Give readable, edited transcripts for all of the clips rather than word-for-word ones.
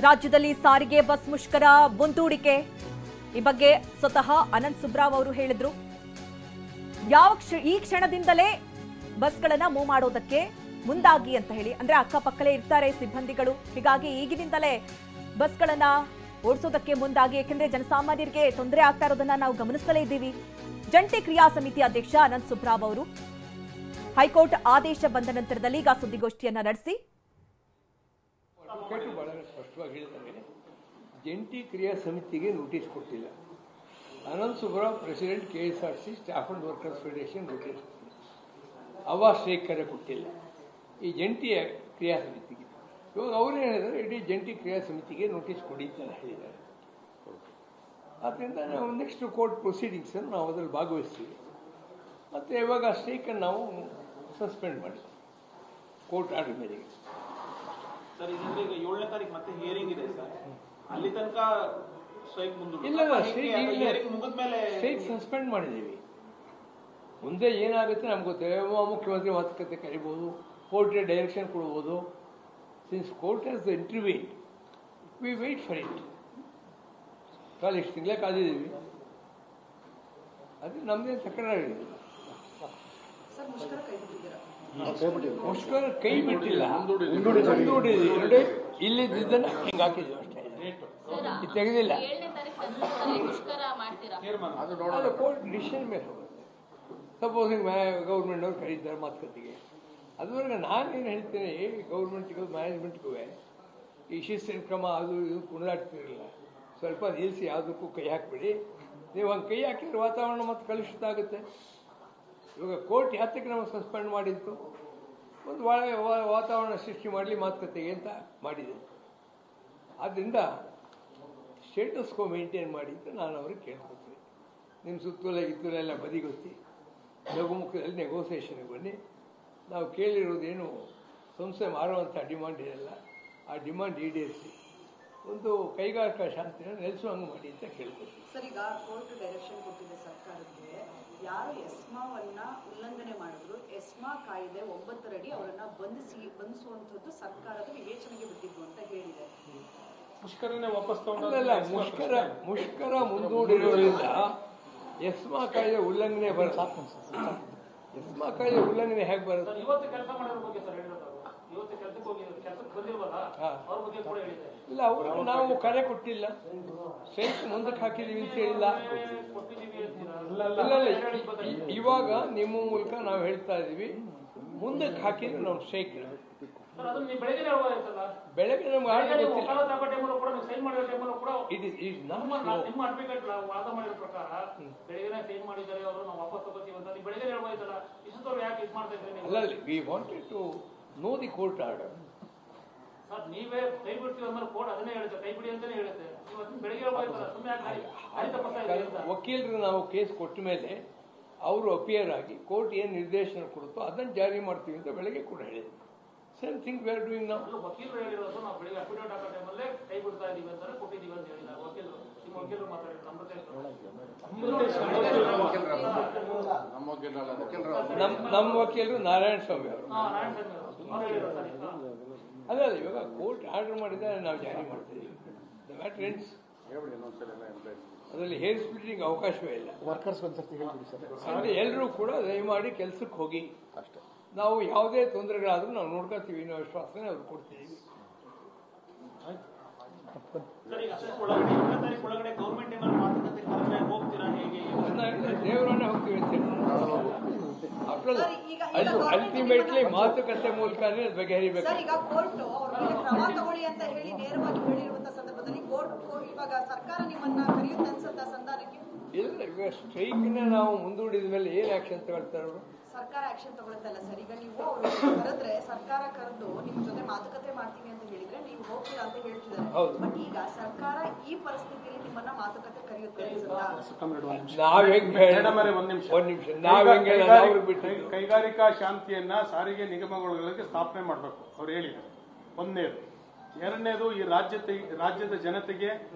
ರಾಜ್ಯದಲ್ಲಿ ಸಾರಿಗೆ ಬಸ್ ಮುಷ್ಕರ ಮುಂದೂಡಿಕೆ ಈ ಬಗ್ಗೆ ಸ್ವತಃ ಅನಂತ್ ಸುಬ್ರಾವ್ ಅವರು ಹೇಳಿದ್ರು. ಈ ಕ್ಷಣದಿಂದಲೇ ಬಸ್ಗಳನ್ನ ಮೂವ್ ಮಾಡೋದಕ್ಕೆ ಮುಂದಾಗಿ ಅಂತ ಹೇಳಿ, ಅಂದ್ರೆ ಅಕ್ಕಪಕ್ಕಲೇ ಇರ್ತಾರೆ ಸಿಬ್ಬಂದಿಗಳು, ಹೀಗಾಗಿ ಈಗಿನಿಂದಲೇ ಬಸ್ಗಳನ್ನ ಓಡಿಸೋದಕ್ಕೆ ಮುಂದಾಗಿ, ಯಾಕೆಂದ್ರೆ ಜನಸಾಮಾನ್ಯರಿಗೆ ತೊಂದರೆ ಆಗ್ತಾ ಇರೋದನ್ನ ನಾವು ಗಮನಿಸ್ತಲೇ ಇದ್ದೀವಿ. ಜಂಟಿ ಕ್ರಿಯಾ ಸಮಿತಿ ಅಧ್ಯಕ್ಷ ಅನಂತ್ ಸುಬ್ರಾವ್ ಅವರು ಹೈಕೋರ್ಟ್ ಆದೇಶ ಬಂದ ನಂತರದಲ್ಲಿ ಈಗ ಸುದ್ದಿಗೋಷ್ಠಿಯನ್ನ ನಡೆಸಿ ಬಹಳ ಸ್ಪಷ್ಟವಾಗಿ ಹೇಳಿದ್ದಾರೆ, ಜಂಟಿ ಕ್ರಿಯಾ ಸಮಿತಿಗೆ ನೋಟಿಸ್ ಕೊಟ್ಟಿಲ್ಲ. Anant Subrao president KSRTC staff and workers federation notice ಕೊಟ್ಟಿಲ್ಲ. ಅವ ಸ್ಟ್ರೈಕ್ ಕರೆ ಕೊಟ್ಟಿಲ್ಲ ಈ ಜಂಟಿ ಕ್ರಿಯಾ ಸಮಿತಿಗೆ. ಇವಾಗ ಅವರು ಹೇಳಿದ್ದಾರೆ ಇಡೀ ಜಂಟಿ ಕ್ರಿಯಾ ಸಮಿತಿಗೆ ನೋಟಿಸ್ ಕೊಡಿ ಅಂತ ಹೇಳಿದ್ದಾರೆ. ಆದ್ದರಿಂದ ನಾವು ನೆಕ್ಸ್ಟ್ ಕೋರ್ಟ್ ಪ್ರೊಸೀಡಿಂಗ್ಸ್ ನಾವು ಅದರಲ್ಲಿ ಭಾಗವಹಿಸ್ತೀವಿ. ಮತ್ತು ಇವಾಗ ಸ್ಟ್ರೈಕನ್ನು ನಾವು ಸಸ್ಪೆಂಡ್ ಮಾಡಿ ಕೋರ್ಟ್ ಆರ್ಡರ್ ಮೇರೆಗೆ. ಸರ್, ಇದರಲ್ಲಿ ಈಗ 7ನೇ ತಾರೀಕು ಮತ್ತೆ ಹಿಯರಿಂಗ್ ಇದೆ ಸರ್, ಅಲ್ಲಿ ತನಕ ಸ್ಟ್ರೈಕ್ ಇಲ್ಲ, ಸ್ಟ್ರೈಕ್ ಸಸ್ಪೆಂಡ್ ಮಾಡಿದ್ದೀವಿ. ಮುಂದೆ ಏನಾಗುತ್ತೆ ನಮ್ಗೆ ಗೊತ್ತಿಲ್ಲ. ಮುಖ್ಯಮಂತ್ರಿ ಮಾತುಕತೆ ಕರಿಬೋದು, ಕೋರ್ಟ್ಗೆ ಡೈರೆಕ್ಷನ್ ಕೊಡ್ಬೋದು. Since court has the intervene, we wait for it. ಇಷ್ಟು ತಿಂಗಳೇ ಕಾದಿದ್ದೀವಿ, ಅದು ನಮ್ಮದೇ ತಕರಾರು. ಮುಷ್ಕರ ಕೈ ಬಿಟ್ಟಿಲ್ಲ, ಇಲ್ಲಿದ್ದನ್ನ ಹಿಂಗೆ ಹಾಕಿದ್ವಿ ಅಷ್ಟೇ, ಇದು ತೆಗೆದಿಲ್ಲ. ಅದು ಕೋರ್ಟ್ ಡಿಸಿಷನ್ ಮೇಲೆ ಹೋಗುತ್ತೆ. ಸಪೋಸಿಂಗ್ ಗೌರ್ಮೆಂಟ್ನವ್ರು ಕರೀತಾರೆ ಮಾತುಕತೆಗೆ, ಅದುವರೆಗೆ ನಾನೇನು ಹೇಳ್ತೇನೆ, ಗೌರ್ಮೆಂಟ್ಗೂ ಮ್ಯಾನೇಜ್ಮೆಂಟ್ಗೂ ಈ ಶಿಸ್ತಿನ ಕ್ರಮ ಅದು ಇದು ಕುಣಿದಾಡ್ತಿರಲಿಲ್ಲ. ಸ್ವಲ್ಪ ನಿಲ್ಲಿಸಿ, ಯಾವುದಕ್ಕೂ ಕೈ ಹಾಕಿಬಿಡಿ. ನೀವು ಹಂಗೆ ಕೈ ಹಾಕಿದ್ರೆ ವಾತಾವರಣ ಮತ್ತು ಕಲುಷಿತ ಆಗುತ್ತೆ. ಇವಾಗ ಕೋರ್ಟ್ ಯಾತಕ್ಕೆ ನಾವು ಸಸ್ಪೆಂಡ್ ಮಾಡಿತ್ತು, ಒಂದು ಒಳ್ಳೆಯ ವಾತಾವರಣ ಸೃಷ್ಟಿ ಮಾಡಲಿ ಮಾತುಕತೆಗೆ ಅಂತ ಮಾಡಿದೆ. ಆದ್ದರಿಂದ ಸ್ಟೇಟಸ್ ಕೋ ಮೇಂಟೈನ್ ಮಾಡಿ ಅಂತ ನಾನು ಅವ್ರಿಗೆ ಕೇಳ್ಕೊತೀನಿ. ನಿಮ್ಮ ಸುತ್ತಲೆಲ್ಲ ಬದಿಗೊತ್ತಿ ಲಘುಮುಖದಲ್ಲಿ ನೆಗೋಸಿಯೇಷನ್ಗೆ ಬನ್ನಿ. ನಾವು ಕೇಳಿರೋದೇನು ಸಂಸ್ಥೆ ಮಾರುವಂಥ ಡಿಮಾಂಡ್ ಇದೆಲ್ಲ, ಆ ಡಿಮಾಂಡ್ ಈಡೇರಿಸಿ ಒಂದು ಕೈಗಾರಿಕಾ ಶಾಂತಿನ ನೆಲೆಸುವಂಗೆ ಮಾಡಿ ಅಂತ ಕೇಳ್ಕೊತೀನಿ. ಸರ್, ಈಗ ಕೋರ್ಟ್ ಡೈರೆಕ್ಷನ್ ಕೊಟ್ಟಿದೆ ಸರ್ಕಾರಕ್ಕೆ, ಯಾರು ಎಸ್ಮಾವನ್ನ ಉಲ್ಲಂಘನೆ ಮಾಡಿದ್ರು ಎಸ್ಮಾ ಕಾಯ್ದೆ 9 ಅಡಿ ಅವರನ್ನ ಬಂಧಿಸುವಂಥದ್ದು ಸರ್ಕಾರದ ವಿವೇಚನೆಗೆ ಬಿಟ್ಟಿದ್ದು ಅಂತ ಹೇಳಿದೆ. ಮುಷ್ಕರ ಮುಂದೂಡಿರೋದ್ರಿಂದ ಎಸ್ಮಾ ಕಾಯ್ದೆ ಉಲ್ಲಂಘನೆ ಬರುತ್ತೆ. ಎಸ್ಮಾ ಕಾಯ್ದೆ ಉಲ್ಲಂಘನೆ ಹೇಗೆ ಬರುತ್ತೆ? ಇಲ್ಲ, ಅವ್ರಿಗೆ ನಾವು ಕರೆ ಕೊಟ್ಟಿಲ್ಲ, ಸ್ಟ್ರೈಕ್ ಮುಂದಕ್ಕೆ ಹಾಕಿದೀವಿ ಅಂತ ಹೇಳಿಲ್ಲ. ಇವಾಗ ನಿಮ್ಮ ಮೂಲಕ ನಾವು ಹೇಳ್ತಾ ಇದೀವಿ, ಮುಂದಕ್ಕೆ ಹಾಕಿದ್ರೆ ನಾವು ಸ್ಟ್ರೈಕ್ ಬೆಳಗ್ಗೆ ನಮ್ಗೆ ಅಲ್ಲ, we wanted to know the court order. ನೀವೇ ಕೈ ಬಿಡ್ತೀವಿ ಅಂದ್ರೆ ಕೋರ್ಟ್ ಅದನ್ನೇ ಹೇಳುತ್ತೆ, ಕೈ ಬಿಡಿ ಅಂತಾನೆ ಹೇಳುತ್ತೆ. ವಕೀಲರು ನಾವು ಕೇಸ್ ಕೊಟ್ಟ ಮೇಲೆ ಅವರು ಅಪಿಯರ್ ಆಗಿ ಕೋರ್ಟ್ ಏನು ನಿರ್ದೇಶನ ಕೊಡುತ್ತೋ ಅದನ್ನು ಜಾರಿ ಮಾಡ್ತೀವಿ ಅಂತ ಬೆಳಗ್ಗೆ ಕೂಡ ಹೇಳಿದ್ರು. Same thing we are doing ನಾವು. ವಕೀಲರು ಹೇಳಿರೋದು ನಾವು ಬೆಳಿಗ್ಗೆ ಅಫಿಡೇವಿಟ್ ಹಾಕೋ ಟೈಮಲ್ಲೇ ಕೈ ಬಿಡ್ತಾ ಇದೀವಿ ಅಂತಾರೆ, ಕೊಟ್ಟಿದ್ದೀವಿ ಅಂತ ಹೇಳಿದ್ದಾರೆ ವಕೀಲರು. ನಿಮ್ಮ ವಕೀಲರು ಮಾತಾಡಿದ್ರು ನಮ್ಮ ವಕೀಲರು ನಾರಾಯಣ ಸ್ವಾಮಿ ಅವರು. ಅಲ್ಲ, ಇವಾಗ ಕೋರ್ಟ್ ಆರ್ಡರ್ ಮಾಡಿದರೆ ನಾವು ಜಾರಿ ಮಾಡ್ತೀವಿ. The matter ends. ಅದರಲ್ಲಿ ಹೇರ್ ಸ್ಪ್ಲಿಟಿಂಗ್ ಅವಕಾಶವೇ ಇಲ್ಲ. ವರ್ಕರ್ಸ್ ಅಂದರೆ ಎಲ್ಲರೂ ಕೂಡ ದಯಮಾಡಿ ಕೆಲಸಕ್ಕೆ ಹೋಗಿ ಅಷ್ಟೇ. ನಾವು ಯಾವುದೇ ತೊಂದರೆಗಳಾದರೂ ನಾವು ನೋಡ್ಕೊತೀವಿ ಅನ್ನೋ ವಿಶ್ವಾಸನೆ ಅವ್ರು ಕೊಡ್ತೀವಿ. ದೇವರನ್ನೇ ಹೋಗ್ತೀವಿ ಅಂತ ಅಲ್ಟಿಮೇಟ್ಲಿ ಮಾತುಕತೆ ಮೂಲಕನೇ ಬಗೆಹರಿಬೇಕು. ಈಗ ಕೋರ್ಟ್ ಅವ್ರ ಮೇಲೆ ಕ್ರಮ ತಗೊಳ್ಳಿ ಅಂತ ಹೇಳಿ ನೇರವಾಗಿ ಹೇಳಿರುವಂತಹ ಸಂದರ್ಭದಲ್ಲಿ ಕೋರ್ಟ್ ಇವಾಗ ಸರ್ಕಾರ ನಿಮ್ಮನ್ನ ಕರೆಯುತ್ತೆ ಅನ್ಸುತ್ತಾ ಸಂಧಾನಕ್ಕೆ? ಇಲ್ಲ, ಈಗ ಸ್ಟ್ರೈಕ್ನ ನಾವು ಮುಂದೂಡಿದ ಮೇಲೆ ಏನು ಆಕ್ಷನ್ ತಗೊಳ್ತಾರೆ ಅವರು? ಸರ್ಕಾರ ಆಕ್ಷನ್ ತಗೊಳುತ್ತಲ್ಲ ಸರ್. ಈಗ ನೀವು ಅವರು ಕರೆದ್ರೆ ಸರ್ಕಾರ ಕರೆದು ನಿಮ್ ಜೊತೆ ಮಾತುಕತೆ ಮಾಡ್ತೀವಿ ಅಂತ ಹೇಳಿದ್ರೆ ನೀವು ಹೋಗ್ತೀರಾ ಅಂತ ಹೇಳ್ತಿದ್ದಾರೆ. ಬಟ್ ಈಗ ಸರ್ಕಾರ ಈ ಪರಿಸ್ಥಿತಿಯಲ್ಲಿ ನಿಮ್ಮನ್ನ ಮಾತುಕತೆ ಕರೆಯುತ್ತೆ ಕೈಗಾರಿಕಾ ಶಾಂತಿಯನ್ನ ಸಾರಿಗೆ ನಿಗಮಗಳಿಗೆ ಸ್ಥಾಪನೆ ಮಾಡಬೇಕು ಅವ್ರು ಹೇಳಿದ್ದಾರೆ. ಒಂದನೇದು. ಎರಡನೇದು, ಈ ರಾಜ್ಯದ ಜನತೆಗೆ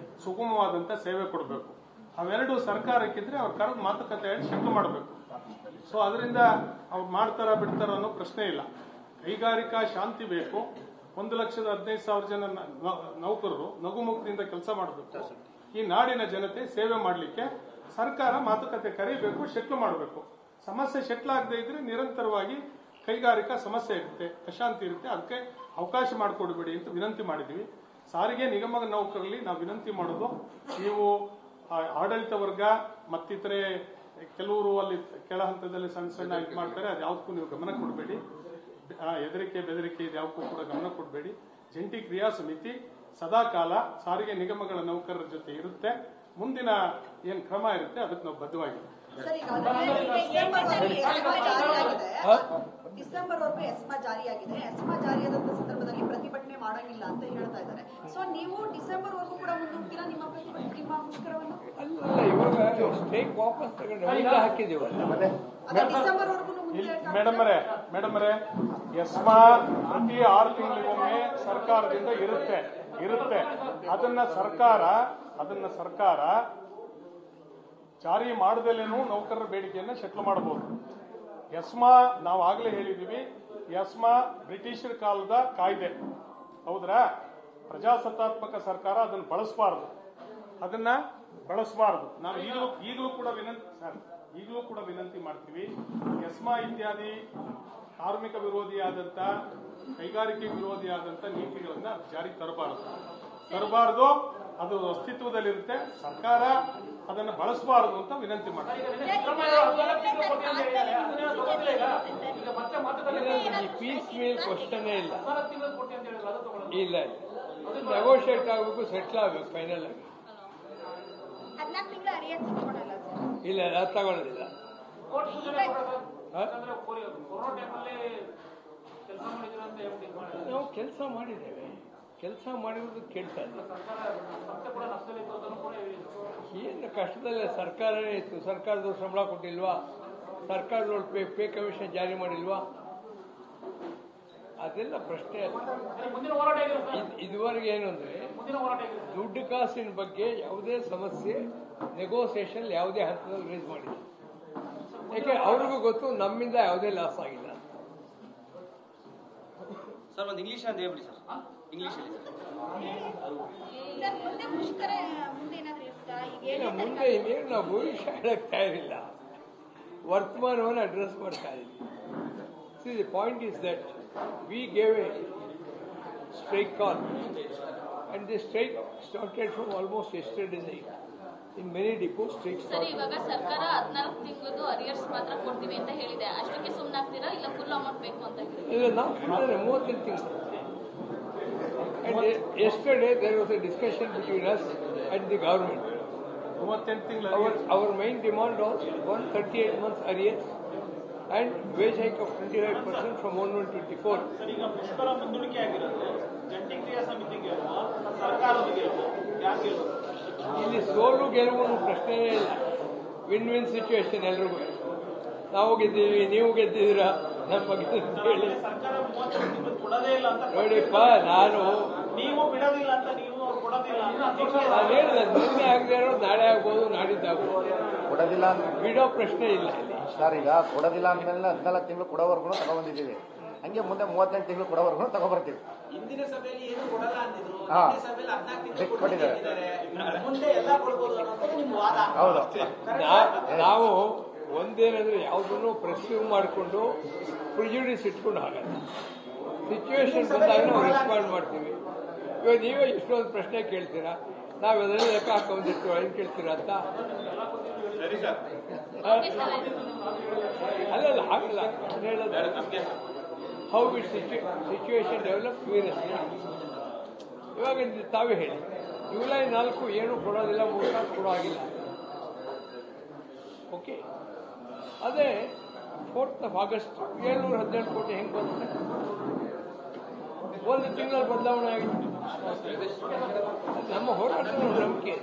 ಸುಗಮವಾದಂತ ಸೇವೆ ಕೊಡಬೇಕು. ಅವೆರಡು ಸರ್ಕಾರಕ್ಕಿದ್ರೆ ಅವ್ರು ಕರೆದು ಮಾತುಕತೆ ಹೇಳಿ ಸೆಟ್ಲ್ ಮಾಡಬೇಕು. ಸೊ ಅದರಿಂದ ಅವ್ರು ಮಾಡ್ತಾರ ಬಿಡ್ತಾರ ಅನ್ನೋ ಪ್ರಶ್ನೆ ಇಲ್ಲ. ಕೈಗಾರಿಕಾ ಶಾಂತಿ ಬೇಕು, 1,15,000 ಜನ ನೌಕರರು ನಗುಮುಖದಿಂದ ಕೆಲಸ ಮಾಡಬೇಕು. ಈ ನಾಡಿನ ಜನತೆ ಸೇವೆ ಮಾಡಲಿಕ್ಕೆ ಸರ್ಕಾರ ಮಾತುಕತೆ ಕರೀಬೇಕು, ಶೆಟ್ಲ್ ಮಾಡಬೇಕು. ಸಮಸ್ಯೆ ಶೆಟ್ಲ್ ಆಗದೆ ಇದ್ರೆ ನಿರಂತರವಾಗಿ ಕೈಗಾರಿಕಾ ಸಮಸ್ಯೆ ಇರುತ್ತೆ, ಅಶಾಂತಿ ಇರುತ್ತೆ. ಅದಕ್ಕೆ ಅವಕಾಶ ಮಾಡಿಕೊಡ್ಬೇಡಿ ಅಂತ ವಿನಂತಿ ಮಾಡಿದ್ವಿ. ಸಾರಿಗೆ ನಿಗಮ ನೌಕರರಲ್ಲಿ ನಾವು ವಿನಂತಿ ಮಾಡೋದು, ನೀವು ಆಡಳಿತ ವರ್ಗ ಮತ್ತಿತರೆ ಕೆಲವರು ಅಲ್ಲಿ ಕೆಳ ಹಂತದಲ್ಲಿ ಸಣ್ಣ ಇದು ಮಾಡ್ತಾರೆ, ಅದು ಯಾವುದಕ್ಕೂ ನೀವು ಗಮನ ಕೊಡಬೇಡಿ. ಹೆದರಿಕೆ ಬೆದರಿಕೆ ಇದು ಯಾವುದಕ್ಕೂ ಕೂಡ ಗಮನ ಕೊಡಬೇಡಿ. ಜಂಟಿ ಕ್ರಿಯಾ ಸಮಿತಿ ಸದಾಕಾಲ ಸಾರಿಗೆ ನಿಗಮಗಳ ನೌಕರರ ಜೊತೆ ಇರುತ್ತೆ. ಮುಂದಿನ ಏನ್ ಕ್ರಮ ಇರುತ್ತೆ ಅದಕ್ಕೆ ನಾವು ಬದ್ಧವಾಗಿದ್ದೀವಿ. ಡಿಸೆಂಬರ್ ವರೆಗೂ ಎಸ್ಮಾ ಜಾರಿಯಾಗಿದೆ. ಎಸ್ಮಾ ಜಾರಿಯಾದಂತ ಸಂದರ್ಭದಲ್ಲಿ ಪ್ರತಿಭಟನೆ ಮಾಡಂಗಿಲ್ಲ ಅಂತ ಹೇಳ್ತಾ ಇದ್ದಾರೆ. ಸೊ ನೀವು ಡಿಸೆಂಬರ್ ವರೆಗೂ ಕೂಡ ಮುಂದೂಡ್ತೀರಾ ನಿಮ್ಮ ಪ್ರತಿಭಟನೆ, ನಿಮ್ಮ ಮುಷ್ಕರವನ್ನು? ಅಲ್ಲ, ಇವಾಗ ಸ್ಟ್ರೈಕ್ ವಾಪಸ್ ತಗೊಂಡು ಹಾಕಿದೀವಲ್ಲ, ಡಿಸೆಂಬರ್ ವರೆಗೂ ಮೇಡಮ್ ಅವರೇ, ಎಸ್ಮಾ ಪ್ರತಿ 6 ತಿಂಗಳಿಗೊಮ್ಮೆ ಸರ್ಕಾರದಿಂದ ಇರುತ್ತೆ. ಅದನ್ನ ಸರ್ಕಾರ ಜಾರಿ ಮಾಡದಲ್ಲೇನೂ ನೌಕರರ ಬೇಡಿಕೆಯನ್ನ ಶೆಟ್ಲ್ ಮಾಡಬಹುದು. ಎಸ್ಮಾ ನಾವು ಆಗ್ಲೇ ಹೇಳಿದೀವಿ, ಎಸ್ಮಾ ಬ್ರಿಟಿಷರ ಕಾಲದ ಕಾಯ್ದೆ, ಹೌದ್ರಾ? ಪ್ರಜಾಸತ್ತಾತ್ಮಕ ಸರ್ಕಾರ ಅದನ್ನು ಬಳಸಬಾರದು. ನಾವು ಈಗಲೂ ಕೂಡ ವಿನಂತಿ ಮಾಡ್ತೀವಿ. ಎಸ್ಮಾ ಇತ್ಯಾದಿ ಕಾರ್ಮಿಕ ವಿರೋಧಿಯಾದಂತ, ಕೈಗಾರಿಕೆ ವಿರೋಧಿಯಾದಂತ ನೀತಿಗಳನ್ನ ಜಾರಿ ತರಬಾರದು. ಅದು ಅಸ್ತಿತ್ವದಲ್ಲಿರುತ್ತೆ. ಸರ್ಕಾರ ಅದನ್ನು ಬಳಸಬಾರದು ಅಂತ ವಿನಂತಿ ಮಾಡ್ತೀವಿ. ಈ ಪೀಸ್ ಮೇಲ್ ಕ್ವಶನ್ ಇಲ್ಲ, ನೆಗೋಷಿಯೇಟ್ ಆಗಬೇಕು, ಸೆಟ್ಲ್ ಆಗಬೇಕು ಫೈನಲ್ ಆಗಿ. ಇಲ್ಲ, ಅದು ತಗೊಳ್ಳೋದಿಲ್ಲ. ನಾವು ಕೆಲಸ ಮಾಡಿದ್ದೇವೆ, ಕೆಲಸ ಮಾಡಿರೋದು ಕೇಳ್ತಾ ಇಲ್ಲ. ಏನು ಕಷ್ಟದಲ್ಲೇ ಸರ್ಕಾರನೇ ಇತ್ತು, ಸರ್ಕಾರದವ್ರು ಸಂಬಳ ಕೊಟ್ಟಿಲ್ವಾ, ಸರ್ಕಾರದವ್ರು ಪೇ ಕಮಿಷನ್ ಜಾರಿ ಮಾಡಿಲ್ವಾ, ಅದೆಲ್ಲ ಪ್ರಶ್ನೆ ಅಲ್ಲ. ಇದುವರೆಗೆ ಏನು ಅಂದ್ರೆ ದುಡ್ಡು ಕಾಸಿನ ಬಗ್ಗೆ ಯಾವುದೇ ಸಮಸ್ಯೆ ನೆಗೋಸಿಯೇಷನ್ ಯಾವುದೇ ಹಂತದಲ್ಲಿ ರೇಸ್ ಮಾಡಿಲ್ಲ. ಯಾಕೆ ಅವ್ರಿಗೂ ಗೊತ್ತು ನಮ್ಮಿಂದ ಯಾವುದೇ ಲಾಸ್ ಆಗಿಲ್ಲ. ಸರ್ ಒಂದು ಇಂಗ್ಲಿಷ್ ಅಂತ ಹೇಳ್ಬಿಡಿ ಸರ್, ಇಂಗ್ಲಿಷ್ ಅಲ್ಲಿ ಮುಂದೆ ಇನ್ನೇನು ನಾವು ಭವಿಷ್ಯ ಹೇಳಕ್ ತಯಾರಿಲ್ಲ, ವರ್ತಮಾನವನ್ನು ಅಡ್ರೆಸ್ ಮಾಡ್ತಾ ಇದ್ದೀವಿ. See, the point is that we gave a strike call, and the strike started from almost yesterday night. In many depots, strike started. Sir, ಇವಾಗ ಸರ್ಕಾರ 14 ತಿಂಗಳದ್ದು ಅರಿಯರ್ಸ್ ಮಾತ್ರ ಕೊಡ್ತೀವಿ ಅಂತ ಹೇಳಿದೆ. ಅಷ್ಟಕ್ಕೆ ಸುಮ್ಮನಾಗ್ತೀರಾ ಇಲ್ಲ ಫುಲ್ ಅಮೌಂಟ್ ಬೇಕು ಅಂತ ಹೇಳಿದ್ರೆ? ಇಲ್ಲ, ನಾವು 38 ತಿಂಗಳು. And yesterday there was a discussion between us and the government. 38 ತಿಂಗಳು. Our main demand was 138 months arrears and wage hike of 25% from 1/1/24. Sir, ಈಗ ಮುಷ್ಕರ ಮುಂದೂಡಿಕೆ ಆಗಿರೋದು ಜಂಟಿ ಕ್ರಿಯಾ ಸಮಿತಿಗೆ ಸರ್ಕಾರಕ್ಕೆ ಯಾಕೆ ಇಲ್ಲಿ ಸೋಲು ಗೆಲುವು ಪ್ರಶ್ನೆಯೇ ಇಲ್ಲ. ವಿನ್ ವಿನ್ ಸಿಚುವೇಶನ್ ಎಲ್ರಿಗೂ. ನಾವು ಗೆದ್ದೀವಿ, ನೀವು ಗೆದ್ದಿದ್ದೀರಾ, ನಮ್ಮ ಹೇಳಿ. ಸರ್ಕಾರ 30 ತಿಂಗಳು ಕೊಡೋದೇ ಇಲ್ಲ ಅಂತ ನೋಡಿಪ್ಪ, ನಾನು ನೀವು ಬಿಡೋದಿಲ್ಲ ಅಂತ, ನೀವು ಕೊಡೋದಿಲ್ಲ ಅಂತ ನಾನು ಹೇಳಿದೆ, ನಿನ್ನೆ ಆಗದೆ ಇರೋ ನಾಳೆ ಆಗ್ಬೋದು, ನಾಡಿದ್ದಾಗ್ಬೋದು. ಕೊಡೋದಿಲ್ಲ ಬಿಡೋ ಪ್ರಶ್ನೆ ಇಲ್ಲ ಇಲ್ಲಿ. ಸರ್, ಈಗ ಕೊಡೋದಿಲ್ಲ ಅಂದ್ಮೇಲೆ 14 ತಿಂಗಳು ಕೊಡೋವರೆಗೂ ತಗೊಂಡ್ಬಂದಿದ್ದೀವಿ. ಹಂಗೆ ಮುಂದೆ 38 ತಿಂಗಳು ಕೊಡೋವರೆಗೂ ತಗೊಬರ್ತೀವಿ. ಹಿಂದಿನ ಸಭೆಯಲ್ಲಿ ಏನು ಕೊಡಲ್ಲ ಅಂದಿದ್ರು, ಹಾ. ಸಭೆಯಲ್ಲಿ 14 ತಿಂಗಳು ಕೊಟ್ಟಿದ್ದಾರೆ. ಮುಂದೆ ಎಲ್ಲ ಕೊಡ್ಬೋದು ಅನ್ನೋದು ನಿಮ್ಮ ವಾದ. ಹೌದು. ನಾವು ಒಂದೇನಂದ್ರೆ ಯಾವುದನ್ನು ಪ್ರೆಸ್ಯೂವ್ ಮಾಡಿಕೊಂಡು ಪ್ರಿಜುಡಿಸ್ ಇಟ್ಕೊಂಡು ಆಗಲ್ಲ. ಸಿಚುವೇಶನ್ ಬಂದಾಗ ನಾವು ರೆಸ್ಪಾಂಡ್ ಮಾಡ್ತೀವಿ. ಇವಾಗ ನೀವೇ ಇಷ್ಟೊಂದು ಪ್ರಶ್ನೆ ಕೇಳ್ತೀರಾ, ನಾವು ಅದನ್ನೇ ಲೆಕ್ಕ ಹಾಕೊಂಡಿರ್ತೀವಿ, ಏನು ಕೇಳ್ತೀರಾ ಅಂತ. ಅಲ್ಲಲ್ಲ, ಹಾಗಲ್ಲ ಹೇಳೋದು. ಹೌ ಇಟ್ ಸಿಚುವೇಶನ್ ಡೆವಲಪ್ ಇವಾಗ ತಾವೇ ಹೇಳಿ, ಜುಲೈ 4 ಏನು ಕೊಡೋದಿಲ್ಲ, 3 ತಾಸು ಕೊಡೋ ಆಗಿಲ್ಲ. ಓಕೆ, ಅದೇ 4th of August 718 ಕೋಟಿ ಹೆಂಗೆ ಬರುತ್ತೆ? ಒಂದು ತಿಂಗಳಲ್ಲಿ ಬದಲಾವಣೆ ಆಗಿದೆ. ನಮ್ಮ ಹೋರಾಟದ ನಂಬಿಕೆ.